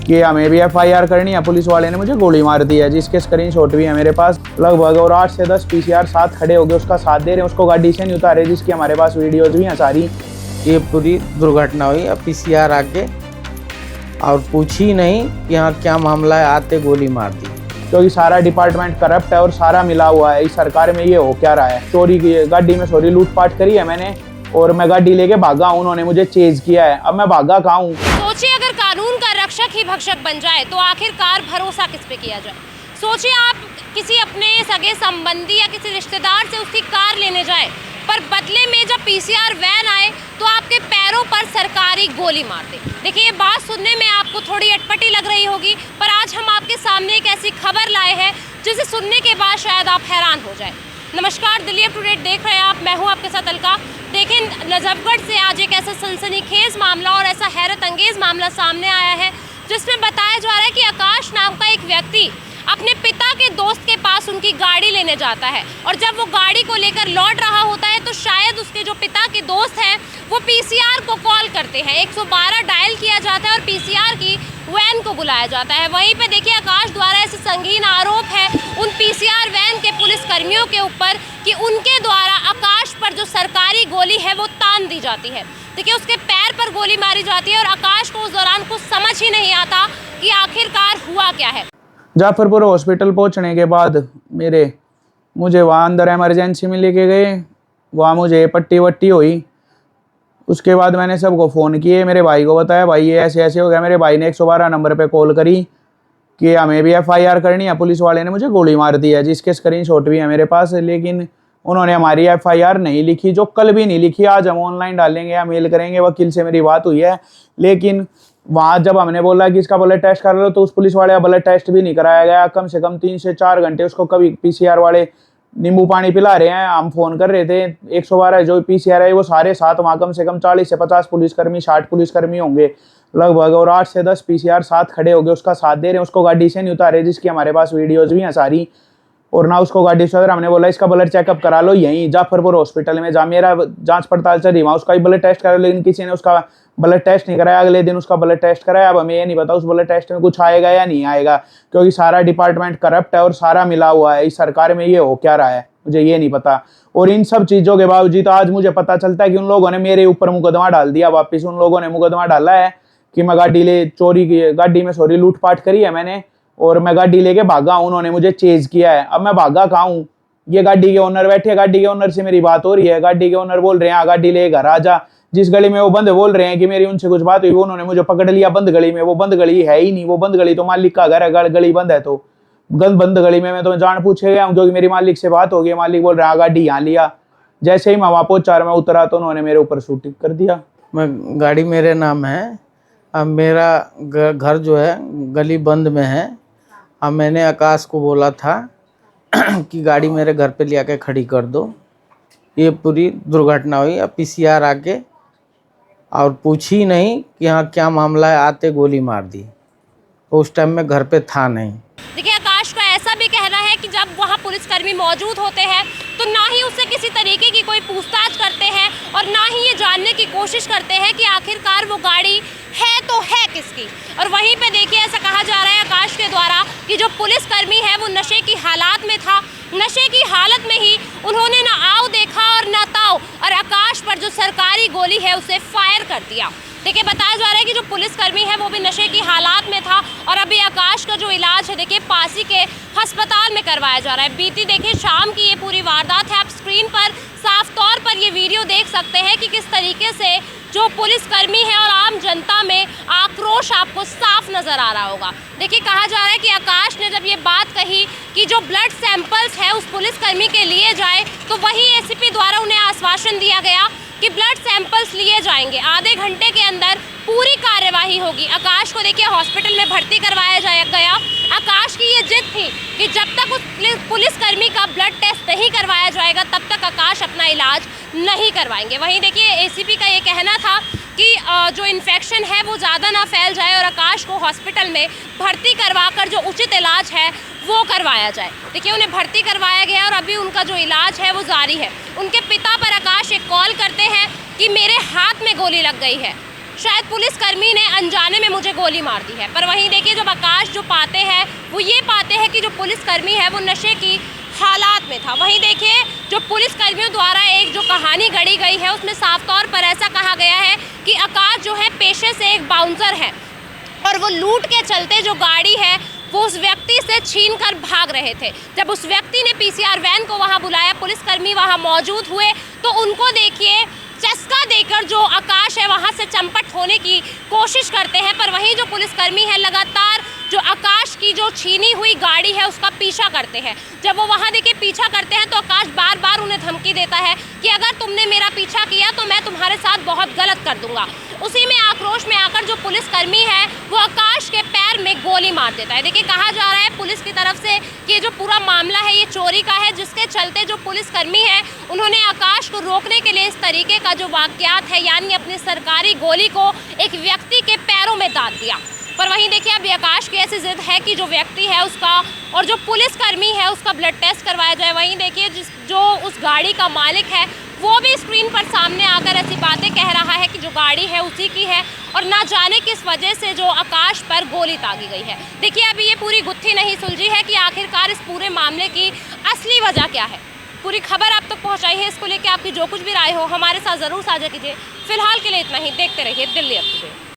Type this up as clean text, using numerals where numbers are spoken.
कि हमें भी एफआईआर करनी है, पुलिस वाले ने मुझे गोली मार दी है, जिसके स्क्रीनशॉट भी है मेरे पास लगभग। और 8 से 10 पीसीआर साथ खड़े हो गए, उसका साथ दे रहे हैं, उसको गाड़ी से नहीं उतारे, जिसकी हमारे पास वीडियोज भी हैं सारी। ये पूरी दुर्घटना हुई। अब पीसीआर आके और पूछी नहीं कि यहाँ क्या मामला है, आते गोली मार दी। क्योंकि सारा डिपार्टमेंट करप्ट है और सारा मिला हुआ है। इस सरकार में ये हो क्या रहा है। चोरी की गाड़ी में लूटपाट करी है मैंने और मैं गाड़ी लेके भागा, उन्होंने मुझे चेज किया है। अब मैं भागा कहाँ हूँ। सोचिए अगर कानून का रक्षक ही भक्षक बन जाए तो आखिरकार भरोसा किस पे किया जाए। सोचिए आप किसी अपने सगे संबंधी या किसी रिश्तेदार से उसकी कार लेने जाए, पर बदले में जब पीसीआर वैन आए तो आपके पैरों पर सरकारी गोली मार दे। देखिए ये बात सुनने में आपको थोड़ी अटपटी लग रही होगी, पर आज हम आपके सामने एक ऐसी खबर लाए हैं जिसे सुनने के बाद शायद आप हैरान हो जाए। नमस्कार, दिल्ली अप टू डेट देख रहे हैं आप, मैं हूं आपके साथ अलका। देखें, नजफगढ़ से आज एक ऐसा सनसनीखेज मामला और ऐसा हैरत अंगेज मामला सामने आया है जिसमें बताया जा रहा है कि आकाश नाम का एक व्यक्ति अपने पिता के दोस्त के पास उनकी गाड़ी लेने जाता है और जब वो गाड़ी को लेकर लौट रहा होता है तो शायद उसके जो पिता के दोस्त हैं वो पीसीआर को कॉल करते हैं। 112 डायल किया जाता है और पीसीआर की वैन को बुलाया जाता है। वहीं पे देखिए आकाश द्वारा ऐसे संगीन आरोप है उन पीसीआर वैन के पुलिस कर्मियों के ऊपर कि उनके द्वारा आकाश पर जो सरकारी गोली है वो तान दी जाती है। देखिए उसके पैर पर गोली मारी जाती है और आकाश को उस दौरान कुछ समझ ही नहीं आता कि आखिरकार हुआ क्या है। जाफरपुर हॉस्पिटल पहुंचने के बाद मुझे वहाँ अंदर इमरजेंसी में लेके गए, वहाँ मुझे पट्टी वट्टी हुई। उसके बाद मैंने सबको फ़ोन किए, मेरे भाई को बताया, भाई ये ऐसे ऐसे हो गया। मेरे भाई ने 112 नंबर पे कॉल करी कि हमें भी एफआईआर करनी है, पुलिस वाले ने मुझे गोली मार दी है, जिसके स्क्रीनशॉट भी है मेरे पास। लेकिन उन्होंने हमारी एफआईआर नहीं लिखी, जो कल भी नहीं लिखी। आज हम ऑनलाइन डालेंगे या मेल करेंगे, वकील से मेरी बात हुई है। लेकिन वहाँ जब हमने बोला कि इसका ब्लड टेस्ट कर लो तो उस पुलिस वाले का ब्लड टेस्ट भी नहीं कराया गया। कम से कम 3 से 4 घंटे उसको कभी पीसीआर वाले नींबू पानी पिला रहे हैं। हम फ़ोन कर रहे थे, 112 जो पीसीआर है वो सारे साथ, वहाँ कम से कम 40 से 50 पुलिसकर्मी, 60 पुलिसकर्मी होंगे लगभग। और 8 से 10 पीसीआर साथ खड़े हो गए, उसका साथ दे रहे हैं, उसको गाड़ी से नहीं उतारे, जिसकी हमारे पास वीडियोज़ भी हैं सारी। और ना उसको गाड़ी से उतारे। हमने बोला इसका ब्लड चेकअप करा लो यहीं जाफरपुर हॉस्पिटल में, जहाँ मेरा जांच पड़ताल चल रही, वहाँ उसका भी ब्लड टेस्ट करा लो। लेकिन किसी ने उसका ब्लड टेस्ट नहीं कराया। अगले दिन उसका ब्लड टेस्ट कराया। अब हमें ये नहीं पता उस ब्लड टेस्ट में कुछ आएगा या नहीं आएगा, क्योंकि सारा डिपार्टमेंट करप्ट है और सारा मिला हुआ है। इस सरकार में ये हो क्या रहा है मुझे ये नहीं पता। और इन सब चीज़ों के बावजूद आज मुझे पता चलता है कि उन लोगों ने मेरे ऊपर मुकदमा डाल दिया वापस। उन लोगों ने मुकदमा डाला है कि मैं गाड़ी में लूटपाट करी है मैंने और मैं गाड़ी लेके भागा, उन्होंने मुझे चेज किया है। अब मैं भागा कहाँ हूँ। ये गाड़ी के ओनर बैठे, गाड़ी के ओनर से मेरी बात हो रही है। गाड़ी के ओनर बोल रहे हैं गाड़ी ले घर आ जा। जिस गली में वो बंद बोल रहे हैं कि मेरी उनसे कुछ बात हुई, वो उन्होंने मुझे पकड़ लिया बंद गली में। वो बंद गली है ही नहीं, वो बंद गली तो मालिक का घर है, गली बंद है। तो बंद गली में मैं तो जान पूछे गया हूँ, क्योंकि मेरी मालिक से बात हो गई। मालिक बोल रहा है गाड़ी यहाँ लिया। जैसे ही मैं वहाँ पहुंचा मैं उतरा तो उन्होंने मेरे ऊपर शूटिंग कर दिया। मैं गाड़ी मेरे नाम है। अब मेरा घर जो है गली बंद में है। अब मैंने आकाश को बोला था कि गाड़ी मेरे घर पे ले आके खड़ी कर दो। ये पूरी दुर्घटना हुई। अब पीसीआर आके और पूछी नहीं कि यहाँ क्या मामला है, आते गोली मार दी। उस टाइम में घर पे था नहीं। देखिए आकाश का ऐसा भी कहना है कि जब वहाँ पुलिसकर्मी मौजूद होते हैं तो ना ही उससे किसी तरीके की कोई पूछताछ करते हैं और ना ही ये जानने की कोशिश करते हैं कि आखिरकार वो गाड़ी है तो है किसकी। और वहीं पे देखिए ऐसा कहा जा रहा है आकाश के द्वारा कि जो पुलिसकर्मी है वो नशे की हालात में था। नशे की हालत में ही उन्होंने ना आओ देखा और ना ताओ और आकाश पर जो सरकारी गोली है उसे फायर कर दिया। देखिए बताया जा रहा है कि जो पुलिसकर्मी है वो भी नशे की हालात में था और अभी आकाश का जो इलाज है देखिए पासी के अस्पताल में करवाया जा रहा है। बीती देखिए शाम की ये पूरी वारदात है। आप स्क्रीन पर साफ तौर पर ये वीडियो देख सकते हैं कि किस तरीके से जो पुलिसकर्मी है और आम जनता में आक्रोश आपको साफ नजर आ रहा होगा। देखिए कहा जा रहा है कि आकाश ने जब ये बात कही कि जो ब्लड सैंपल्स है उस पुलिसकर्मी के लिए जाए तो वही एसीपी द्वारा उन्हें आश्वासन दिया गया कि ब्लड सैंपल्स लिए जाएंगे, आधे घंटे के अंदर पूरी कार्यवाही होगी। आकाश को देखिए हॉस्पिटल में भर्ती करवाया गया। आकाश की ये जिद थी कि जब तक उस पुलिसकर्मी का ब्लड टेस्ट नहीं करवाया जाएगा तब तक आकाश अपना इलाज नहीं करवाएंगे। वहीं देखिए एसीपी का ये कहना था कि जो इन्फेक्शन है वो ज़्यादा ना फैल जाए और आकाश को हॉस्पिटल में भर्ती करवाकर जो उचित इलाज है वो करवाया जाए। देखिए उन्हें भर्ती करवाया गया और अभी उनका जो इलाज है वो जारी है। उनके पिता पर आकाश एक कॉल करते हैं कि मेरे हाथ में गोली लग गई है। शायद पुलिसकर्मी ने अनजाने में मुझे गोली मार दी है। पर वहीं देखिए जब आकाश जो पाते हैं वो ये पाते हैं कि जो पुलिसकर्मी है वो नशे की हालात में था। वहीं देखिए जो पुलिसकर्मियों द्वारा एक जो कहानी गढ़ी गई है उसमें साफ तौर पर ऐसा कहा गया है कि आकाश जो है पेशे से एक बाउंसर है और वो लूट के चलते जो गाड़ी है वो उस व्यक्ति से छीन कर भाग रहे थे। जब उस व्यक्ति ने पीसीआर वैन को वहाँ बुलाया, पुलिसकर्मी वहाँ मौजूद हुए तो उनको देखिए चस्का देकर जो आकाश है वहाँ से चंपट होने की कोशिश करते हैं। पर वहीं जो पुलिसकर्मी है लगातार जो आकाश की जो छीनी हुई गाड़ी है उसका पीछा करते हैं। जब वो वहाँ देखिए पीछा करते हैं तो आकाश बार बार उन्हें धमकी देता है कि अगर तुमने मेरा पीछा किया तो मैं तुम्हारे साथ बहुत गलत कर दूंगा। उसी में आक्रोश में आकर जो पुलिसकर्मी है वो आकाश के पैर में गोली मार देता है। देखिए कहा जा रहा है पुलिस की तरफ से कि ये जो पूरा मामला है ये चोरी का है, जिसके चलते जो पुलिसकर्मी है उन्होंने आकाश को रोकने के लिए इस तरीके का जो वाकयात है यानी अपनी सरकारी गोली को एक व्यक्ति के पैरों में दाग दिया। पर वहीं देखिए अब आकाश की ऐसी जिद है कि जो व्यक्ति है उसका और जो पुलिसकर्मी है उसका ब्लड टेस्ट करवाया जाए। वहीं देखिए जो उस गाड़ी का मालिक है वो भी स्क्रीन पर सामने आकर ऐसी बातें कह रहा है कि जो गाड़ी है उसी की है और ना जाने किस वजह से जो आकाश पर गोली दागी गई है। देखिए अभी ये पूरी गुत्थी नहीं सुलझी है कि आखिरकार इस पूरे मामले की असली वजह क्या है। पूरी खबर आप तक पहुंचाई है, इसको लेकर आपकी जो कुछ भी राय हो हमारे साथ ज़रूर साझा कीजिए। फिलहाल के लिए इतना ही, देखते रहिए दिल्ली अपडेट।